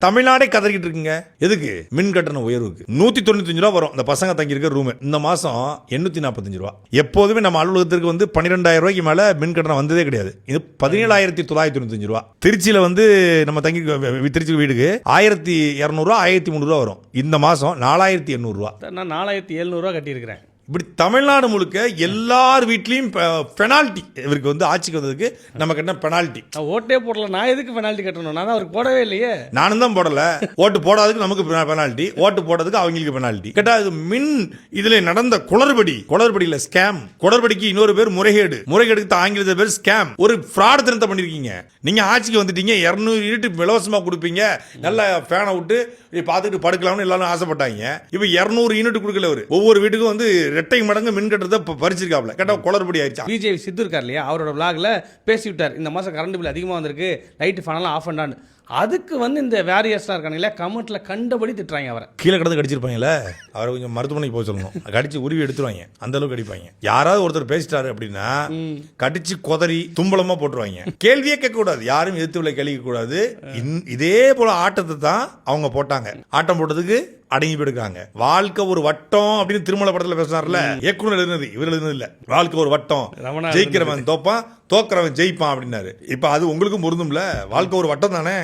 தமிழ்நாடே கதறிக்கிட்டு இருக்குங்க. எதுக்கு? மின் கட்டண உயர்வுக்கு. 195 ரூபா வரும் இந்த பசங்க தங்கி இருக்க ரூம். இந்த மாசம் 845 ரூபா. எப்போதுமே நம்ம அலுவலகத்திற்கு 12,000 ரூபாய்க்கு மேல மின் கட்டணம் வந்ததே கிடையாது. இது 17,995 ரூபா. திருச்சியில நம்ம தங்கி திருச்சி வீடுக்கு 1,200 ரூபா 1,300 ரூபா வரும். இந்த மாசம் 4,800 ரூபா. நான் 4,700 ரூபா கட்டியிருக்கிறேன். இப்படி தமிழ்நாடு முழுக்க எல்லார் வீட்லயும் பெனால்ட்டி. இவருக்கு ஆட்சிக்கு வந்ததுக்கு நம்ம கட்டின பெனால்ட்டி. ஓட்டே போடல, நான் எதுக்கு பெனால்ட்டி கட்டணும்? நான் அவருக்கு போடவே இல்லையே. நானும் தான் போடல. ஓட்டு போடாததுக்கு நமக்கு பெனால்ட்டி, ஓட்டு போடுறதுக்கு அவங்களுக்கு பெனால்ட்டி. கேட்டா இது மின் இதுல நடந்த குளறுபடியில ஸ்கேம். குளறுபடிக்கு இன்னொரு பேர் முறைகேடுக்கு ஆங்கிலத்தில் பேர் ஸ்கேம். ஒரு ஃப்ராட் தினத்தை பண்ணிருக்கீங்க. நீங்க ஆட்சிக்கு வந்துட்டீங்க, 200 யூனிட் இலவசமா கொடுப்பீங்க, நல்ல ஃபேனை விட்டு பார்த்துட்டு படுக்கலாம்னு எல்லாரும் ஆசைப்பட்டாங்க. இப்ப 200 யூனிட் கொடுக்கல. ஒவ்வொரு வீட்டுக்கும் இரட்டை மடங்கு மின் கட்டணத்தை பறிச்சிருக்காப்ல. கேட்டா குளறுபடி ஆயிடுச்சு. பிஜேபி சித்து இருக்கார் இல்லையா, அவரோட விளாக்ல பேசி விட்டார், இந்த மாசம் கரண்ட் பில் அதிகமாக வந்திருக்கு, லைட் ஃபேனெல்லாம் ஆஃப் பண்ணான்னு. அதுக்கு இந்த வேரியர்ஸ்லாம் இருக்கானுங்களே கமெண்ட்ல கண்டபடி திட்டுறாங்க. அவரை கீழே கடந்து கடிச்சிருப்பாங்கல்ல, அவரை கொஞ்சம் மருத்துவமனைக்கு போக சொல்லணும். கடிச்சு உருவி எடுத்துருவாங்க, அந்த அளவுக்கு கடிப்பாங்க. யாராவது ஒருத்தர் பேசிட்டாரு அப்படின்னா கடிச்சு கொதறி தும்பலமா போட்டுருவாங்க. கேள்வியே கேட்க கூடாது, யாரும் எதிர்த்து கேள்விக்க கூடாது. இதே போல ஆட்டத்தை தான் அவங்க போட்டாங்க. ஆட்டம் போட்டதுக்கு அடங்கி போயிருக்காங்க. வாழ்க்கை ஒரு வட்டம் அப்படின்னு திருமலை படத்துல பேசினார்ல, இயக்குனர் எழுதினது, இவர் எழுதினது இல்ல. வாழ்க்கை ஒரு வட்டம், ஜெயிக்கிறவன் தோப்பான், தோக்கிறவன் ஜெயிப்பான் அப்படின்னாரு. இப்ப அது உங்களுக்கும் பொருந்தும்ல. வாழ்க்கை ஒரு வட்டம் தானே.